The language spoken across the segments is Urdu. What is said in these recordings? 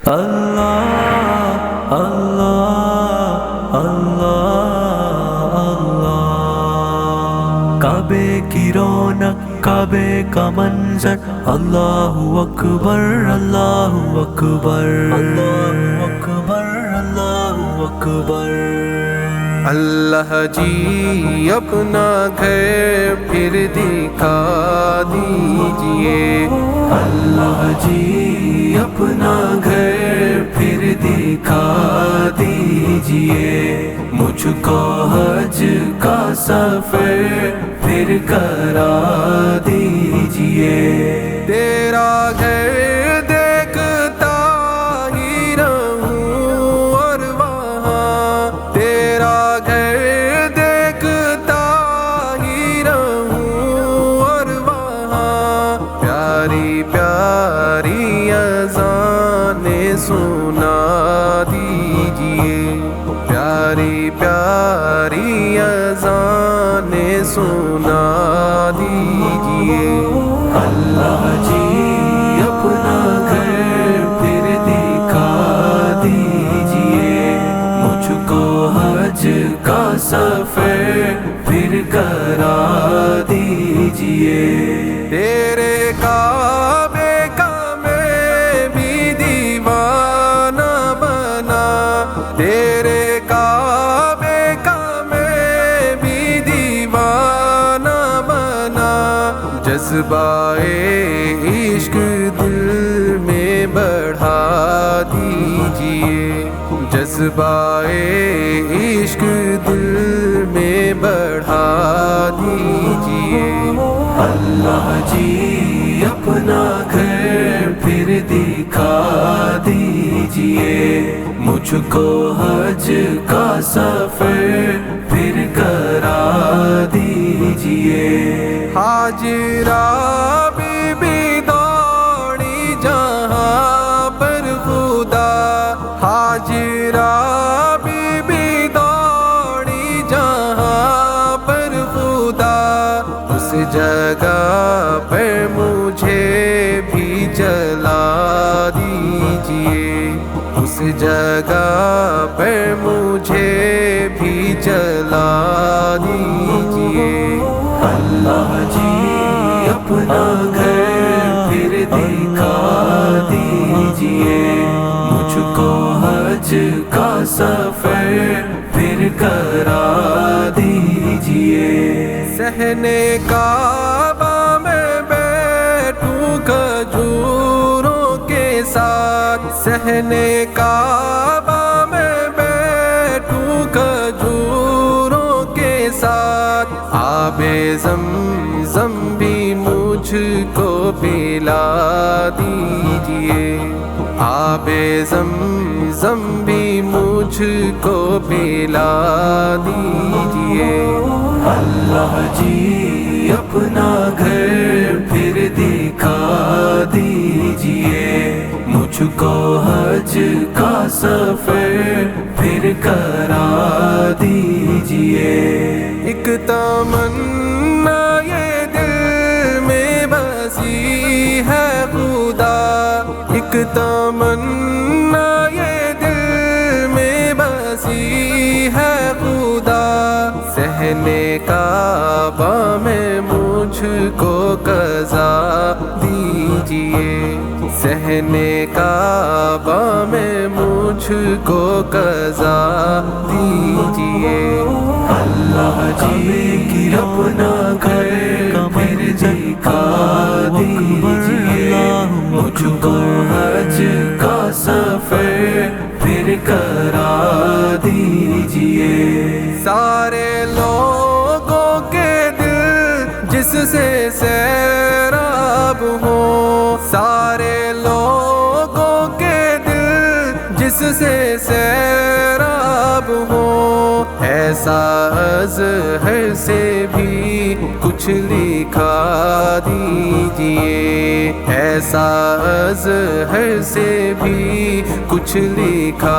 اللہ اللہ اللہ اللہ، کعبے کی رونق، کعبے کا منظر، اللہ اکبر اللہ اکبر اللہ اکبر اللہ اکبر۔ اللہ جی اپنا گھر پھر دکھا دیجئے، اللہ جی اپنا گھر پھر دکھا دیجئے، مجھ کو حج کا سفر پھر کرا دیجئے۔ تیرا گھر دیکھتا ہی رہوں اور وہاں، تیرا گھر دیکھتا ہی رہوں اور وہاں، پیاری پیاری اذانیں سنا دیجئے، پیاری پیاری اذانیں سنا دیجئے۔ اللہ جی اپنا گھر پھر دکھا دیجئے، مجھ کو حج کا سفر پھر کرا دیجئے۔ تیرے کعبے کا میں بھی دیوانہ بنا، تیرے کعبے کا میں بھی دیوانہ بنا، جذبہ عشق دل میں بڑھا دیجئے، جذبہ عشق دل میں بڑھا دیجئے۔ اللہ جی اپنا گھر پھر دکھا دیجئے، مجھ کو حج کا سفر پھر کرا دیجئے۔ ہاجرہ بی بی دوڑی جہاں پر خدا، ہاجرہ بی بی دوڑی جہاں پر خدا، اس جگہ پر مجھے بھی جلا دیجئے، اس جگہ پر مجھے بھی جلا دیجئے۔ اللہ جی اپنا گھر پھر دکھا دیجئے، مجھ کو حج کا سفر پھر کرا دیجئے۔ صحن کعبہ میں بیٹھوں کھجوروں کے ساتھ، صحن کعبہ میں بیٹھوں کھجوروں کے ساتھ، آب زمزم بھی مجھ کو پلا دیجئے، آب زمزم بھی مجھ کو پلا دیجئے۔ اللہ جی اپنا گھر پھر دکھا دیجئے، مجھ کو حج کا سفر پھر کرا دیجئے۔ ایک تمنا یہ دل میں بسی ہے خدا، ایک تمنا یہ دل میں بسی ہے خدا، صحن کعبہ میں مجھ کو قضا دیجئے، صحن کعبہ میں مجھ کو قضا دیجئے۔ اللہ جی اپنا گھر پھر دکھا دیجئے، مجھ کو حج کا سفر پھر کرا دیجئے۔ سارے لوگوں کے دل جس سے سیراب ہو، سارے لوگوں کے دل جس سے سیراب ہو، ایسا اظہر سے بھی کچھ لکھا دیجئے، ایسا اظہر سے بھی کچھ لکھا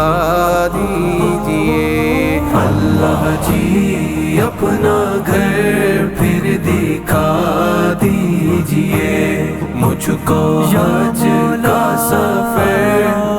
دیجئے۔ اللہ جی اپنا گھر پھر دکھا دیجئے، مجھ کو حج کا سفر